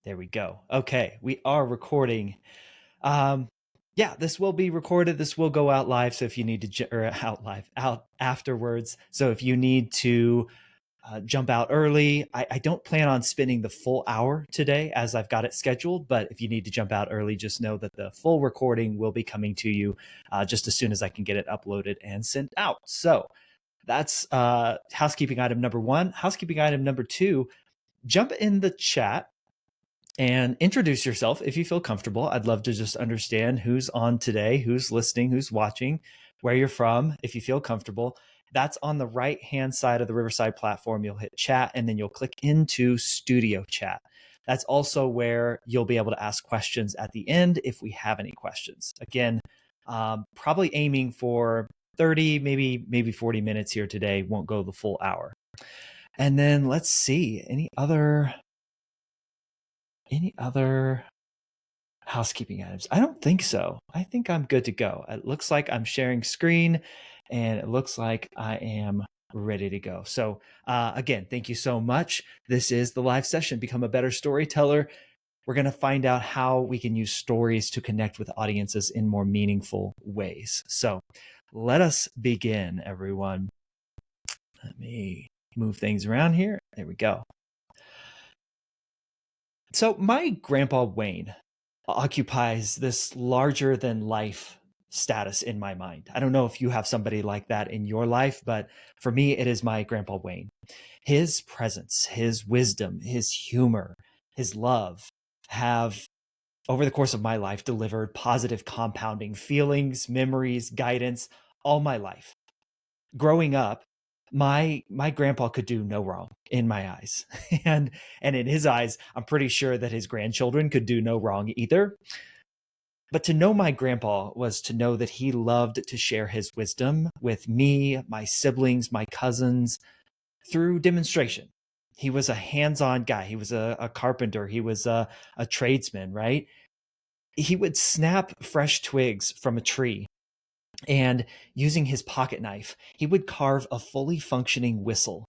There we go. Okay, we are recording. Um, yeah, this will be recorded. This will go out live. So if you need to, or out afterwards. So if you need to jump out early, I don't plan on spending the full hour today as I've got it scheduled. But if you need to jump out early, just know that the full recording will be coming to you just as soon as I can get it uploaded and sent out. So that's housekeeping item number one. Housekeeping item number two, jump in the chat and introduce yourself if you feel comfortable. I'd love to just understand who's on today, who's listening, who's watching, where you're from, if you feel comfortable. That's on the right-hand side of the Riverside platform. You'll hit chat and then you'll click into Studio Chat. That's also where you'll be able to ask questions at the end if we have any questions. Again, probably aiming for 30, maybe 40 minutes here today. Won't go the full hour. And then let's see, any other housekeeping items? I don't think so. I think I'm good to go. It looks like I'm sharing screen and it looks like I am ready to go. So again, thank you so much. This is the live session, Become a Better Storyteller. We're going to find out how we can use stories to connect with audiences in more meaningful ways. So let us begin, everyone. Let me move things around here. There we go. So my grandpa Wayne occupies this larger than life status in my mind. I don't know if you have somebody like that in your life, but for me, it is my grandpa Wayne. His presence, his wisdom, his humor, his love have, over the course of my life, delivered positive compounding feelings, memories, guidance all my life. Growing up, my grandpa could do no wrong in my eyes. And in his eyes, I'm pretty sure that his grandchildren could do no wrong either. But to know my grandpa was to know that he loved to share his wisdom with me, my siblings, my cousins through demonstration. He was a hands-on guy. He was a carpenter. He was a tradesman, right? He would snap fresh twigs from a tree, and using his pocket knife, he would carve a fully functioning whistle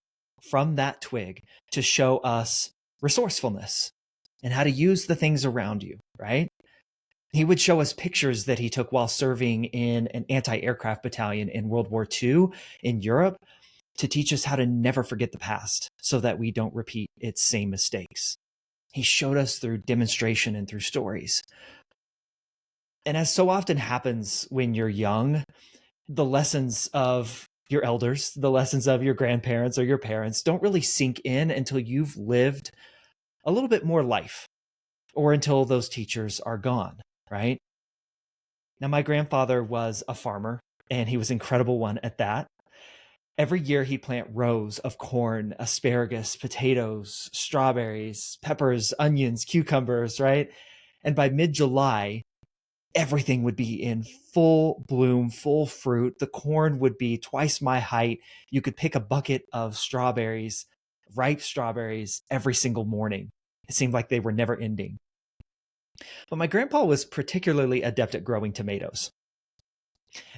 from that twig to show us resourcefulness and how to use the things around you, right? He would show us pictures that he took while serving in an anti-aircraft battalion in World War II in Europe to teach us how to never forget the past so that we don't repeat its same mistakes. He showed us through demonstration and through stories. And as so often happens when you're young, the lessons of your elders, the lessons of your grandparents or your parents don't really sink in until you've lived a little bit more life or until those teachers are gone, right? Now, my grandfather was a farmer and he was an incredible one at that. Every year he'd plant rows of corn, asparagus, potatoes, strawberries, peppers, onions, cucumbers, right? And by mid-July, everything would be in full bloom, full fruit. The corn would be twice my height. You could pick a bucket of strawberries, ripe strawberries, every single morning. It seemed like they were never ending. But my grandpa was particularly adept at growing tomatoes.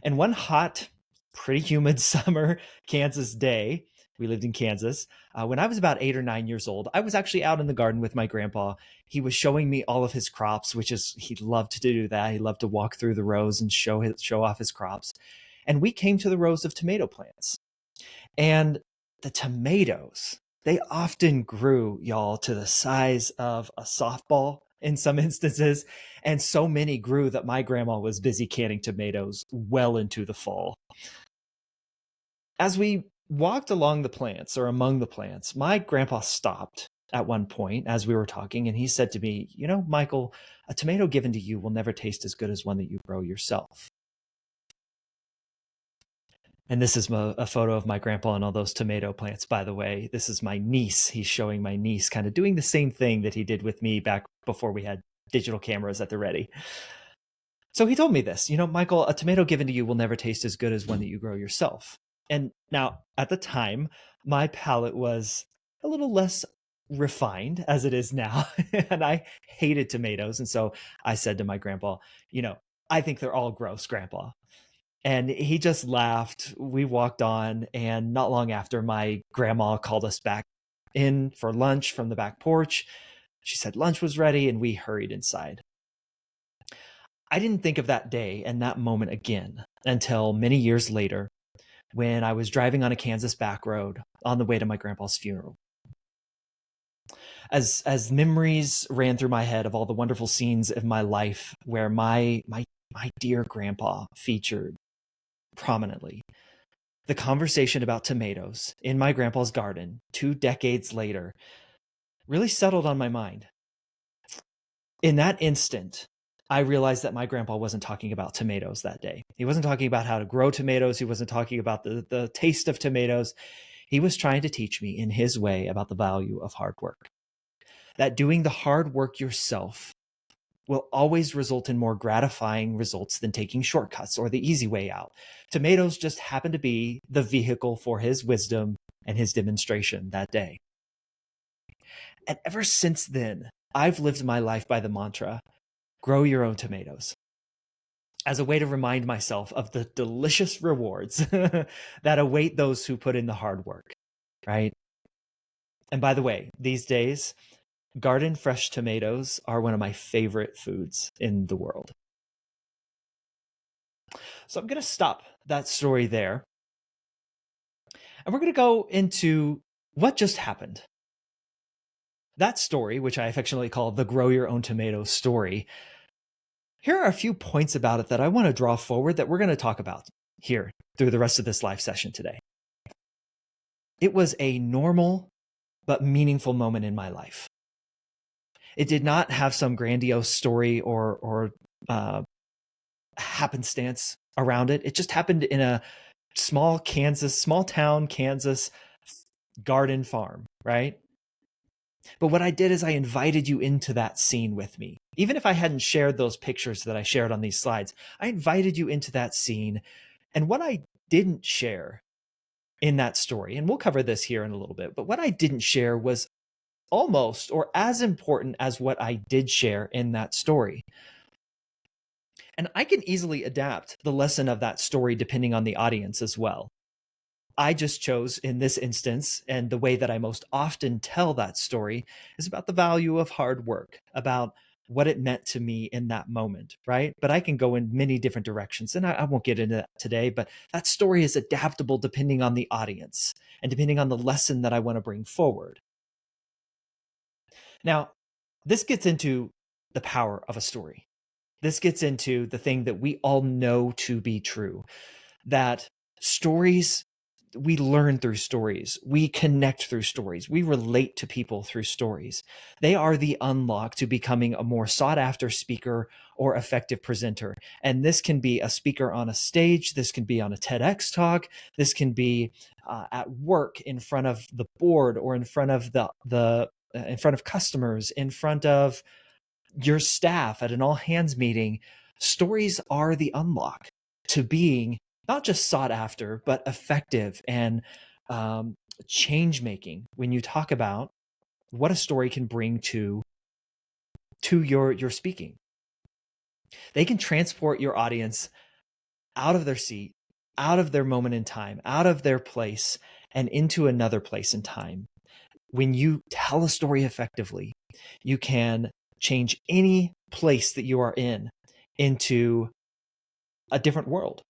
And one hot, pretty humid summer Kansas day, we lived in Kansas. When I was about 8 or 9 years old, I was actually out in the garden with my grandpa. He was showing me all of his crops, which is, he loved to do that. He loved to walk through the rows and show off his crops. And we came to the rows of tomato plants. And the tomatoes, they often grew, y'all, to the size of a softball in some instances. And so many grew that my grandma was busy canning tomatoes well into the fall. As we walked along the plants or among the plants, my grandpa stopped at one point as we were talking, and he said to me, "You know, Michael, a tomato given to you will never taste as good as one that you grow yourself." And this is a photo of my grandpa and all those tomato plants, by the way. This is my niece. He's showing my niece kind of doing the same thing that he did with me back before we had digital cameras at the ready. So he told me this, you know, Michael, a tomato given to you will never taste as good as one that you grow yourself. And now at the time, my palate was a little less refined as it is now. And I hated tomatoes. And so I said to my grandpa, you know, I think they're all gross, Grandpa. And he just laughed. We walked on. And not long after, my grandma called us back in for lunch from the back porch. She said lunch was ready, and we hurried inside. I didn't think of that day and that moment again until many years later when I was driving on a Kansas back road on the way to my grandpa's funeral. As memories ran through my head of all the wonderful scenes of my life where my dear grandpa featured prominently, the conversation about tomatoes in my grandpa's garden 2 decades later really settled on my mind. In that instant, I realized that my grandpa wasn't talking about tomatoes that day. He wasn't talking about how to grow tomatoes. He wasn't talking about the taste of tomatoes. He was trying to teach me in his way about the value of hard work. That doing the hard work yourself will always result in more gratifying results than taking shortcuts or the easy way out. Tomatoes just happened to be the vehicle for his wisdom and his demonstration that day. And ever since then, I've lived my life by the mantra, grow your own tomatoes, as a way to remind myself of the delicious rewards that await those who put in the hard work, right? And by the way, these days, garden fresh tomatoes are one of my favorite foods in the world. So I'm going to stop that story there. And we're going to go into what just happened. That story, which I affectionately call the Grow Your Own Tomato story, here are a few points about it that I want to draw forward that we're going to talk about here through the rest of this live session today. It was a normal but meaningful moment in my life. It did not have some grandiose story or happenstance around it. It just happened in a small town Kansas garden farm, right? But what I did is I invited you into that scene with me. Even if I hadn't shared those pictures that I shared on these slides, I invited you into that scene. And what I didn't share in that story, and we'll cover this here in a little bit, but what I didn't share was almost or as important as what I did share in that story. And I can easily adapt the lesson of that story depending on the audience as well. I just chose in this instance, and the way that I most often tell that story is about the value of hard work, about what it meant to me in that moment, right? But I can go in many different directions, and I won't get into that today, but that story is adaptable depending on the audience and depending on the lesson that I want to bring forward. Now, this gets into the power of a story. This gets into the thing that we all know to be true, that stories, we learn through stories, we connect through stories, we relate to people through stories. They are the unlock to becoming a more sought after speaker or effective presenter. And this can be a speaker on a stage, this can be on a TEDx talk, this can be at work in front of the board or in front of in front of customers, in front of your staff at an all hands meeting. Stories are the unlock to being not just sought after, but effective and change making when you talk about what a story can bring to your speaking. They can transport your audience out of their seat, out of their moment in time, out of their place, and into another place in time. When you tell a story effectively, you can change any place that you are in into a different world.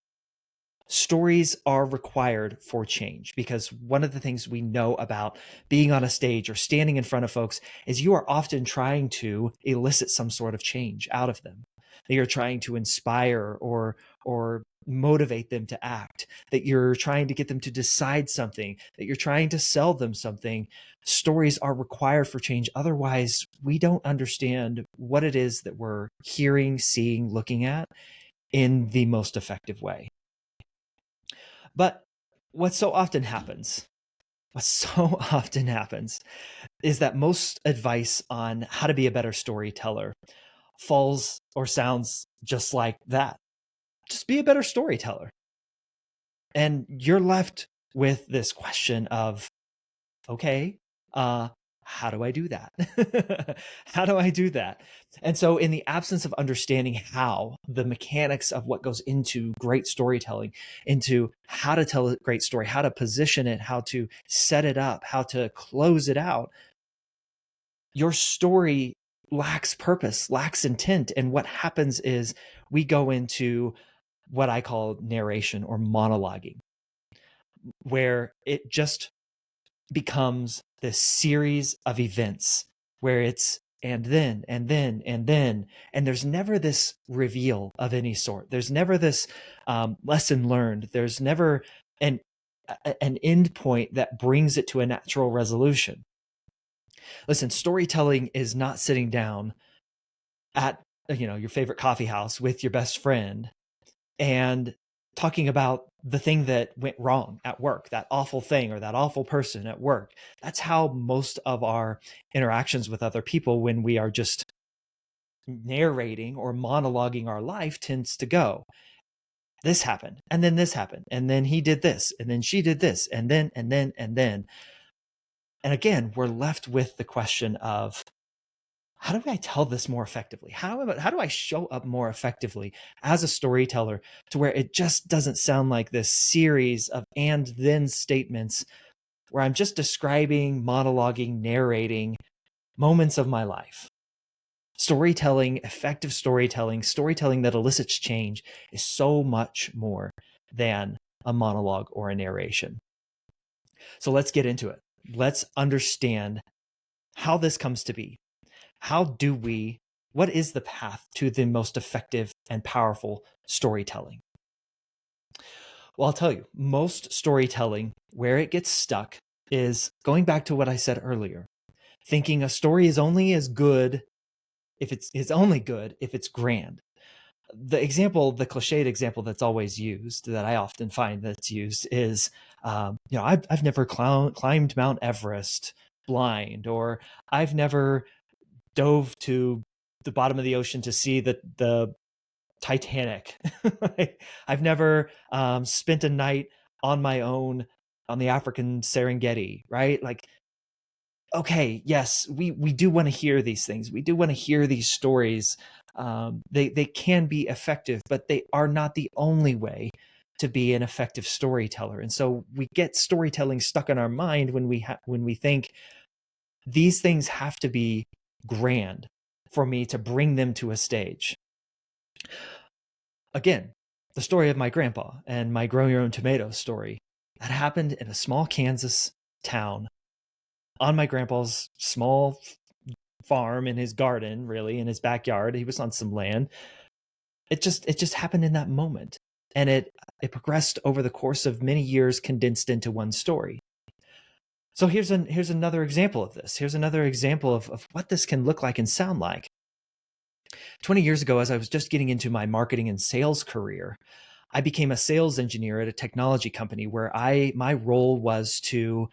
Stories are required for change because one of the things we know about being on a stage or standing in front of folks is you are often trying to elicit some sort of change out of them. That you're trying to inspire or motivate them to act, that you're trying to get them to decide something, that you're trying to sell them something. Stories are required for change. Otherwise, we don't understand what it is that we're hearing, seeing, looking at in the most effective way. But what so often happens is that most advice on how to be a better storyteller falls or sounds just like that. Just be a better storyteller. And you're left with this question of, okay, how do I do that? How do I do that? And so in the absence of understanding how the mechanics of what goes into great storytelling, into how to tell a great story, how to position it, how to set it up, how to close it out, your story lacks purpose, lacks intent. And what happens is we go into what I call narration or monologuing, where it just becomes this series of events where it's and then and then and then, and there's never this reveal of any sort. There's never this lesson learned. There's never an an end point that brings it to a natural resolution. Listen, storytelling is not sitting down at your favorite coffee house with your best friend and talking about the thing that went wrong at work, that awful thing or that awful person at work. That's how most of our interactions with other people, when we are just narrating or monologuing our life, tends to go. This happened, and then this happened, and then he did this, and then she did this, and then, and then, and then. And again, we're left with the question of, how do I tell this more effectively? How do I show up more effectively as a storyteller to where it just doesn't sound like this series of and then statements where I'm just describing, monologuing, narrating moments of my life? Storytelling, effective storytelling, storytelling that elicits change is so much more than a monologue or a narration. So let's get into it. Let's understand how this comes to be. What is the path to the most effective and powerful storytelling? Well, I'll tell you, most storytelling, where it gets stuck, is going back to what I said earlier, thinking a story is only as good if it's only good if it's grand. The cliched example that's always used, that I often find that's used, is, I've never climbed Mount Everest blind, or I've never dove to the bottom of the ocean to see the Titanic. I've never spent a night on my own on the African Serengeti, right? Like, okay, yes, we do want to hear these things. We do want to hear these stories. They can be effective, but they are not the only way to be an effective storyteller. And so we get storytelling stuck in our mind when we think these things have to be grand for me to bring them to a stage. Again, the story of my grandpa and my grow your own tomatoes story, that happened in a small Kansas town on my grandpa's small farm, in his garden, really, in his backyard. He was on some land. It just happened in that moment. And it progressed over the course of many years, condensed into one story. So here's another example of this. Here's another example of what this can look like and sound like. 20 years ago, as I was just getting into my marketing and sales career, I became a sales engineer at a technology company where my role was to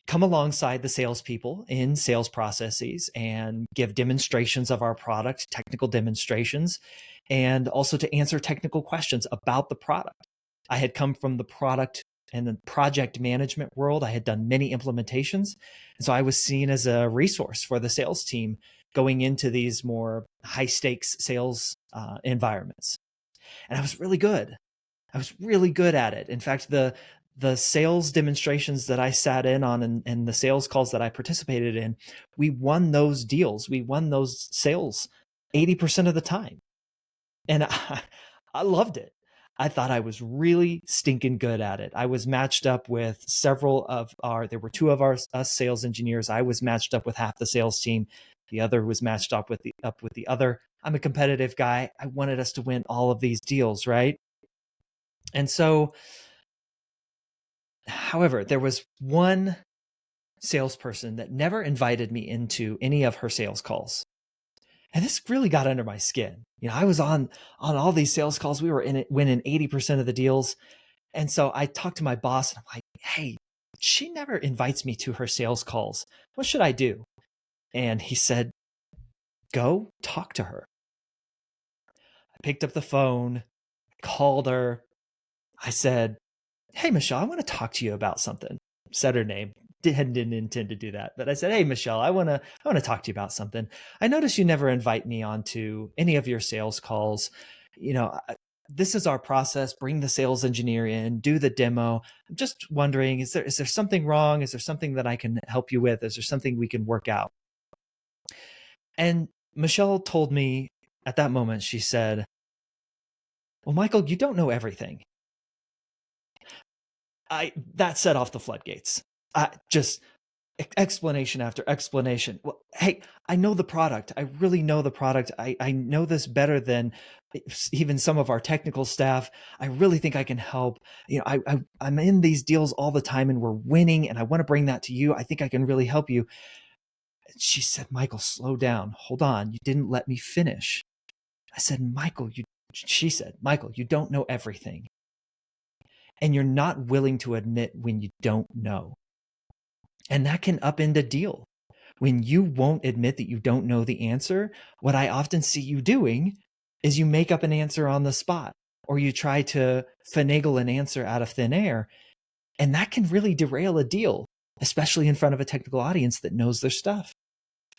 come alongside the salespeople in sales processes and give demonstrations of our product, technical demonstrations, and also to answer technical questions about the product. I had come from the product and the project management world. I had done many implementations. And so I was seen as a resource for the sales team going into these more high stakes sales environments. And I was really good. I was really good at it. In fact, the sales demonstrations that I sat in on and the sales calls that I participated in, we won those deals. We won those sales 80% of the time. And I loved it. I thought I was really stinking good at it. I was matched up with there were two of us sales engineers. I was matched up with half the sales team. The other was matched up with the other. I'm a competitive guy. I wanted us to win all of these deals, right? And so, however, there was one salesperson that never invited me into any of her sales calls. And this really got under my skin. I was on all these sales calls. We were in it, winning 80% of the deals. And so I talked to my boss and I'm like, hey, she never invites me to her sales calls. What should I do? And he said, go talk to her. I picked up the phone, called her. I said, hey, Michelle, I want to talk to you about something. Said her name. Didn't intend to do that, but I said, hey, Michelle, I want to talk to you about something. I noticed you never invite me onto any of your sales calls. This is our process. Bring the sales engineer in, do the demo. I'm just wondering, is there something wrong? Is there something that I can help you with? Is there something we can work out? And Michelle told me at that moment, she said, "Well, Michael, you don't know everything." That set off the floodgates. Just explanation after explanation. Well, hey, I know the product. I really know the product. I know this better than even some of our technical staff. I really think I can help. I'm in these deals all the time and we're winning, and I want to bring that to you. I think I can really help you. She said, "Michael, slow down. Hold on. You didn't let me finish." I said, she said, "Michael, you don't know everything. And you're not willing to admit when you don't know." And that can upend a deal. When you won't admit that you don't know the answer, what I often see you doing is you make up an answer on the spot, or you try to finagle an answer out of thin air. And that can really derail a deal, especially in front of a technical audience that knows their stuff.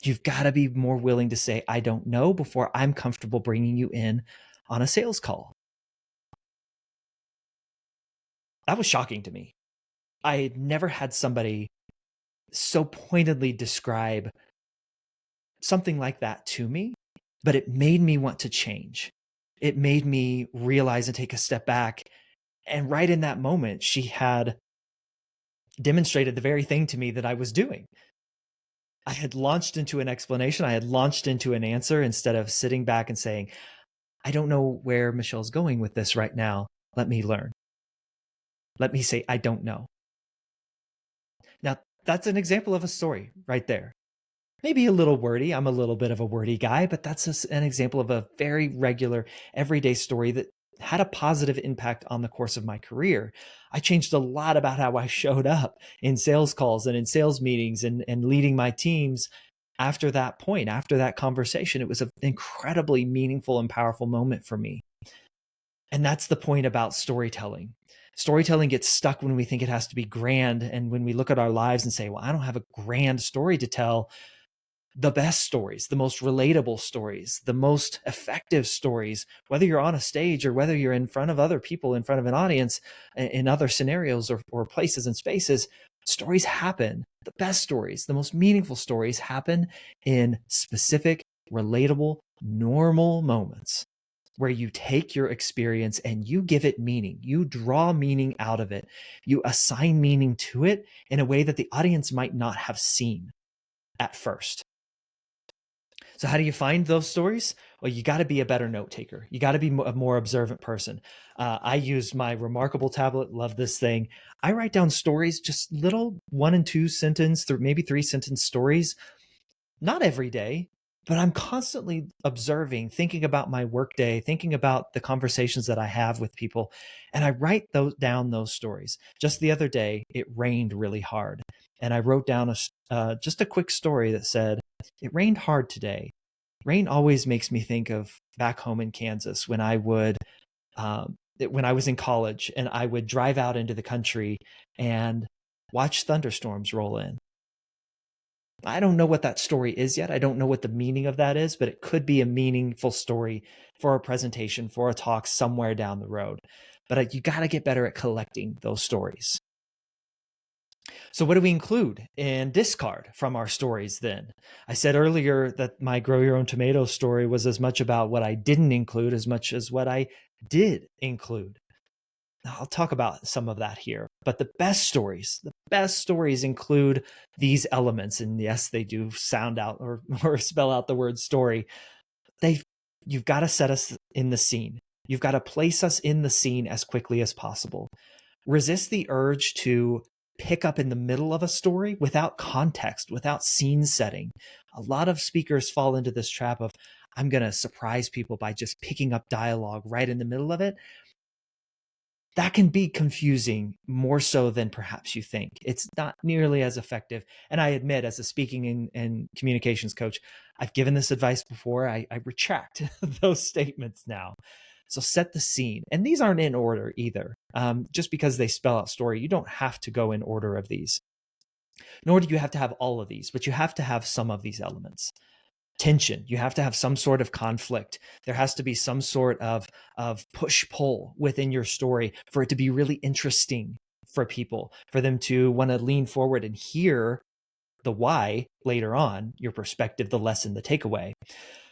You've got to be more willing to say, "I don't know," before I'm comfortable bringing you in on a sales call. That was shocking to me. I had never had somebody so pointedly describe something like that to me, but it made me want to change. It made me realize and take a step back. And right in that moment, she had demonstrated the very thing to me that I was doing. I had launched into an explanation. I had launched into an answer instead of sitting back and saying, "I don't know where Michelle's going with this right now. Let me learn." Let me say, "I don't know." Now, that's an example of a story right there. Maybe a little wordy. I'm a little bit of a wordy guy, but that's an example of a very regular, everyday story that had a positive impact on the course of my career. I changed a lot about how I showed up in sales calls and in sales meetings and leading my teams after that point, after that conversation. It was an incredibly meaningful and powerful moment for me. And that's the point about storytelling. Storytelling gets stuck when we think it has to be grand. And when we look at our lives and say, "Well, I don't have a grand story to tell," the best stories, the most relatable stories, the most effective stories, whether you're on a stage or whether you're in front of other people, in front of an audience, in other scenarios or places and spaces, stories happen. The best stories, the most meaningful stories happen in specific, relatable, normal moments where you take your experience and you give it meaning. You draw meaning out of it. You assign meaning to it in a way that the audience might not have seen at first. So how do you find those stories? Well, you got to be a better note taker. You got to be a more observant person. I use my Remarkable tablet. Love this thing. I write down stories, just little 1 and 2 sentence, maybe 3 sentence stories. Not every day, but I'm constantly observing, thinking about my workday, thinking about the conversations that I have with people, and I write down those stories. Just the other day, it rained really hard, and I wrote down just a quick story that said, "It rained hard today." Rain always makes me think of back home in Kansas when I was in college and I would drive out into the country and watch thunderstorms roll in. I don't know what that story is yet. I don't know what the meaning of that is, but it could be a meaningful story for a presentation, for a talk somewhere down the road. But you got to get better at collecting those stories. So, what do we include and discard from our stories then? I said earlier that my Grow Your Own Tomato story was as much about what I didn't include as much as what I did include. I'll talk about some of that here. But the best stories include these elements. And yes, they do sound out or spell out the word story. You've got to set us in the scene. You've got to place us in the scene as quickly as possible. Resist the urge to pick up in the middle of a story without context, without scene setting. A lot of speakers fall into this trap of, "I'm going to surprise people by just picking up dialogue right in the middle of it." That can be confusing more so than perhaps you think. It's not nearly as effective. And I admit, as a speaking and communications coach, I've given this advice before. I retract those statements now. So set the scene. And these aren't in order either. Just because they spell out story, you don't have to go in order of these. Nor do you have to have all of these, but you have to have some of these elements. Tension. You have to have some sort of conflict. There has to be some sort of push-pull within your story for it to be really interesting for people, for them to want to lean forward and hear the why later on, your perspective, the lesson, the takeaway.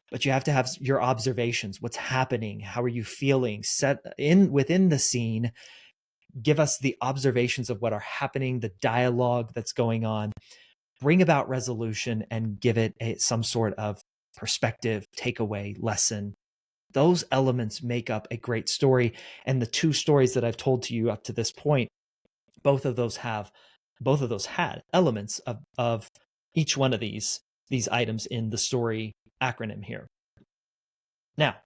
But you have to have your observations. What's happening? How are you feeling? Set in within the scene. Give us the observations of what are happening, the dialogue that's going on. Bring about resolution and give it some sort of perspective, takeaway, lesson. Those elements make up a great story. And the two stories that I've told to you up to this point, both of those had elements of each one of these items in the story acronym here. Now,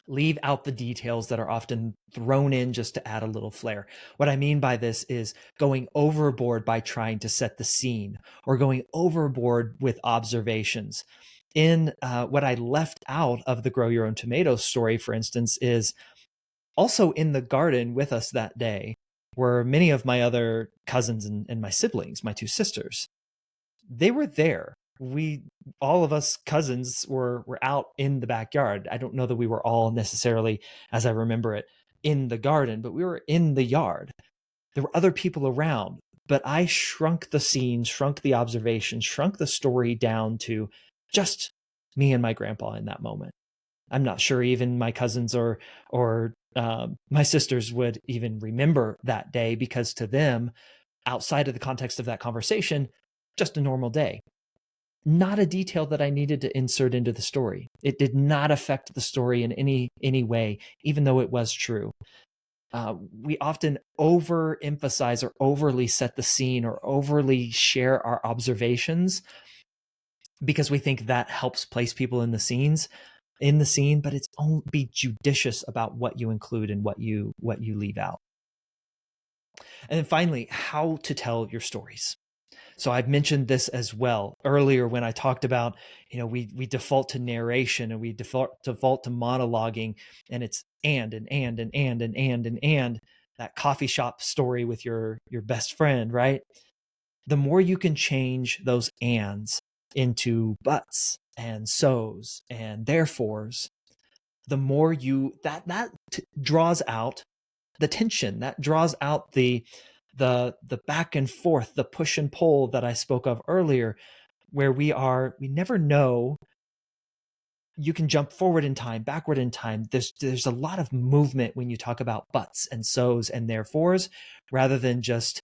leave out the details that are often thrown in just to add a little flair. What I mean by this is going overboard by trying to set the scene or going overboard with observations. In what I left out of the Grow Your Own Tomatoes story, for instance, is also in the garden with us that day were many of my other cousins and my siblings, my two sisters. They were there. We, all of us cousins were out in the backyard. I don't know that we were all necessarily, as I remember it, in the garden, but we were in the yard. There were other people around, but I shrunk the scene, shrunk the observation, shrunk the story down to just me and my grandpa in that moment. I'm not sure even my cousins or my sisters would even remember that day, because to them, outside of the context of that conversation, just a normal day. Not a detail that I needed to insert into the story. It did not affect the story in any way, even though it was true. We often overemphasize or overly set the scene or overly share our observations because we think that helps place people in the scene, but it's only be judicious about what you include and what you leave out. And then finally, how to tell your stories. So I've mentioned this as well earlier when I talked about, we default to narration and we default to monologuing, and it's and that coffee shop story with your best friend, right? The more you can change those ands into buts and so's and therefores, the more that draws out the tension, that draws out the back and forth, the push and pull that I spoke of earlier, where we never know. You can jump forward in time, backward in time. There's a lot of movement when you talk about buts and so's and therefores, rather than just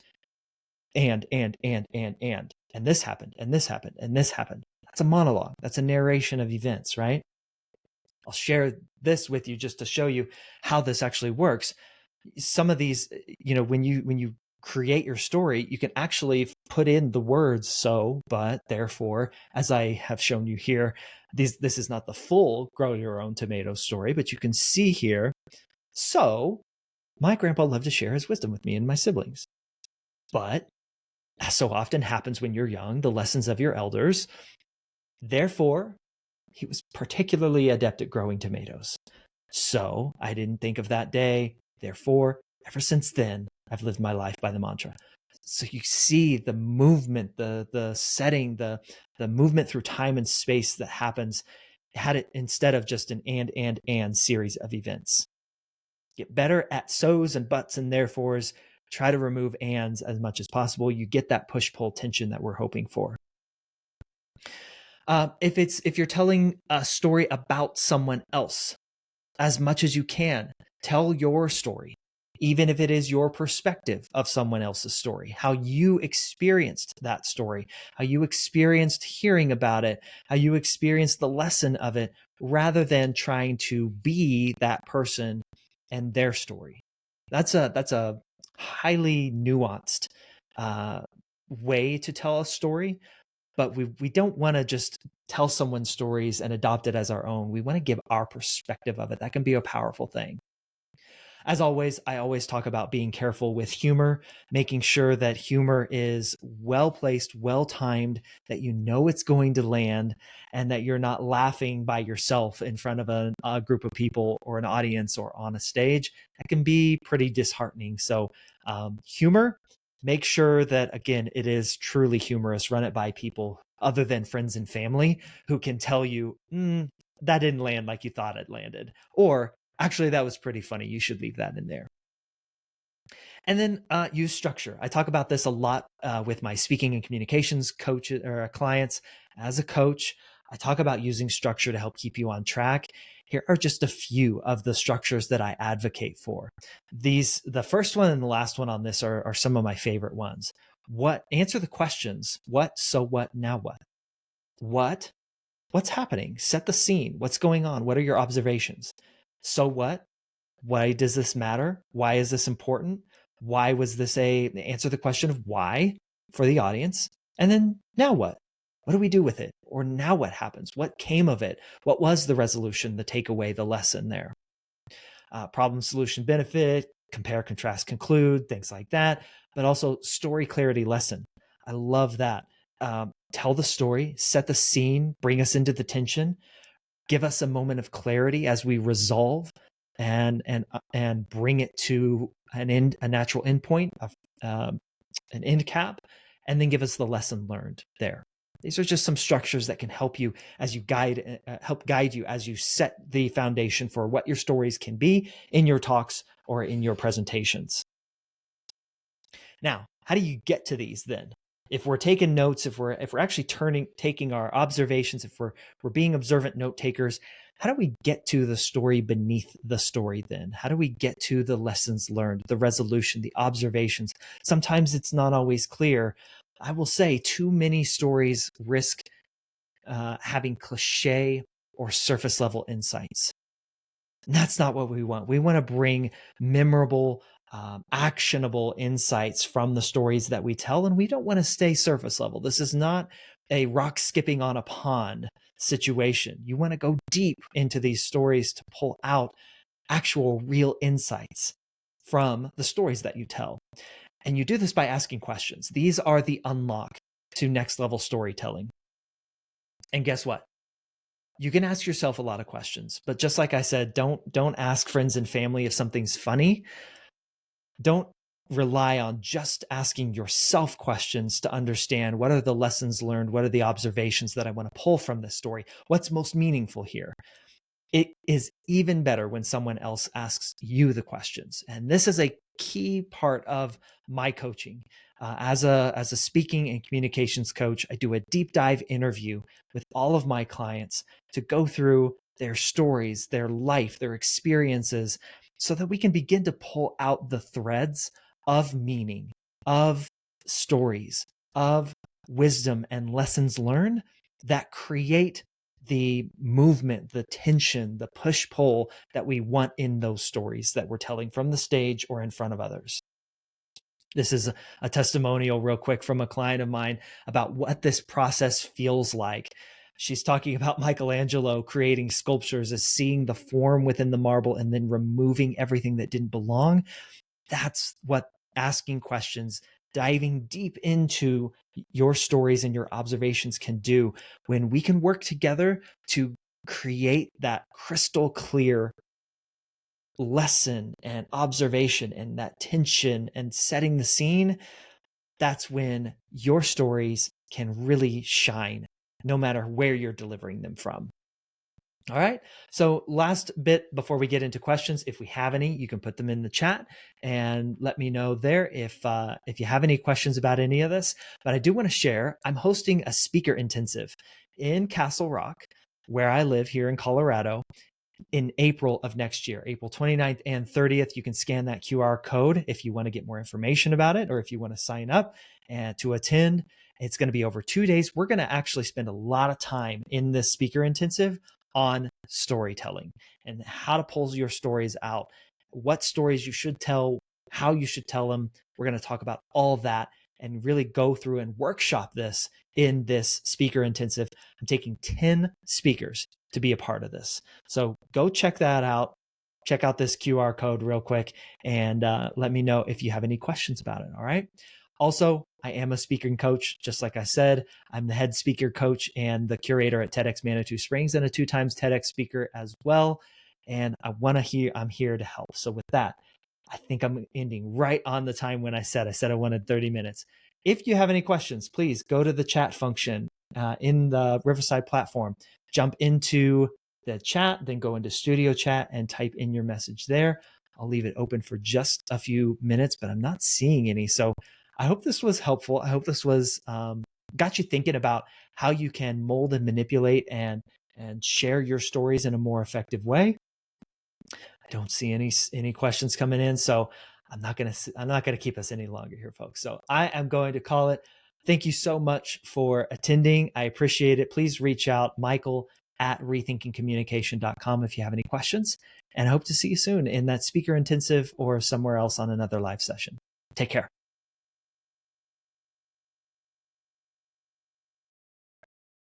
and this happened and this happened and this happened. That's a monologue. That's a narration of events, right? I'll share this with you just to show you how this actually works. Some of these, when you create your story, you can actually put in the words so, but, therefore, as I have shown you here. This is not the full Grow Your Own Tomato story, but you can see here. So my grandpa loved to share his wisdom with me and my siblings. But as so often happens when you're young, the lessons of your elders. Therefore, he was particularly adept at growing tomatoes. So I didn't think of that day. Therefore, ever since then, I've lived my life by the mantra. So you see the movement, the setting, the movement through time and space that happens, had it instead of just an and series of events. Get better at so's and buts and therefores. Try to remove ands as much as possible. You get that push-pull tension that we're hoping for. If you're telling a story about someone else, as much as you can, tell your story, even if it is your perspective of someone else's story, how you experienced that story, how you experienced hearing about it, how you experienced the lesson of it, rather than trying to be that person and their story. That's a highly nuanced way to tell a story, but we don't want to just tell someone's stories and adopt it as our own. We want to give our perspective of it. That can be a powerful thing. As always, I always talk about being careful with humor, making sure that humor is well placed, well timed, that you know it's going to land, and that you're not laughing by yourself in front of a group of people or an audience or on a stage. That can be pretty disheartening. So humor, make sure that, again, it is truly humorous. Run it by people other than friends and family who can tell you, that didn't land like you thought it landed. Or, actually, that was pretty funny. You should leave that in there. And then use structure. I talk about this a lot with my speaking and communications coaches or clients. As a coach, I talk about using structure to help keep you on track. Here are just a few of the structures that I advocate for. The first one and the last one on this are some of my favorite ones. Answer the questions. What, so what, now what? What, what's happening? Set the scene. What's going on? What are your observations? So what? Why does this matter? Why is this important? Why was this answer the question of why for the audience? And then now what? What do we do with it? Or now what happens? What came of it? What was the resolution, the takeaway, the lesson there? Problem, solution, benefit, compare, contrast, conclude, things like that. But also story, clarity, lesson. I love that. Tell the story, set the scene, bring us into the tension, give us a moment of clarity as we resolve and bring it to a natural endpoint, an end cap, and then give us the lesson learned there. These are just some structures that can help you as you help guide you as you set the foundation for what your stories can be in your talks or in your presentations. Now, how do you get to these then? If we're taking notes, if we're actually taking our observations, if we're being observant note takers, how do we get to the story beneath the story then? How do we get to the lessons learned, the resolution, the observations? Sometimes it's not always clear. I will say too many stories risk having cliche or surface level insights. And that's not what we want. We want to bring memorable, actionable insights from the stories that we tell, and we don't want to stay surface level. This is not a rock skipping on a pond situation. You want to go deep into these stories to pull out actual real insights from the stories that you tell. And you do this by asking questions. These are the unlock to next level storytelling. And guess what? You can ask yourself a lot of questions, but just like I said, don't ask friends and family if something's funny. Don't rely on just asking yourself questions to understand what are the lessons learned, what are the observations that I want to pull from this story, what's most meaningful here. It is even better when someone else asks you the questions. And this is a key part of my coaching. As a speaking and communications coach, I do a deep dive interview with all of my clients to go through their stories, their life, their experiences, so that we can begin to pull out the threads of meaning, of stories, of wisdom and lessons learned that create the movement, the tension, the push pull that we want in those stories that we're telling from the stage or in front of others. This is a testimonial real quick from a client of mine about what this process feels like. She's talking about Michelangelo creating sculptures as seeing the form within the marble and then removing everything that didn't belong. That's what asking questions, diving deep into your stories and your observations can do when we can work together to create that crystal clear lesson and observation and that tension and setting the scene. That's when your stories can really shine, no matter where you're delivering them from. All right. So last bit before we get into questions, if we have any, you can put them in the chat and let me know there if you have any questions about any of this. But I do want to share, I'm hosting a speaker intensive in Castle Rock, where I live here in Colorado, in April of next year, April 29th and 30th. You can scan that QR code if you want to get more information about it or if you want to sign up and to attend. It's going to be over 2 days. We're going to actually spend a lot of time in this speaker intensive on storytelling and how to pull your stories out, what stories you should tell, how you should tell them. We're going to talk about all that and really go through and workshop this in this speaker intensive. I'm taking 10 speakers to be a part of this. So go check that out. Check out this QR code real quick and let me know if you have any questions about it. All right. Also, I am a speaking coach. Just like I said, I'm the head speaker coach and the curator at TEDx Manitou Springs and a 2 times TEDx speaker as well. And I'm here to help. So with that, I think I'm ending right on the time when I said I wanted 30 minutes. If you have any questions, please go to the chat function in the Riverside platform, jump into the chat, then go into studio chat and type in your message there. I'll leave it open for just a few minutes, but I'm not seeing any. So I hope this was helpful. I hope this was got you thinking about how you can mold and manipulate and share your stories in a more effective way. I don't see any questions coming in, so I'm not gonna keep us any longer here, folks. So I am going to call it. Thank you so much for attending. I appreciate it. Please reach out, Michael at rethinkingcommunication.com if you have any questions. And I hope to see you soon in that speaker intensive or somewhere else on another live session. Take care.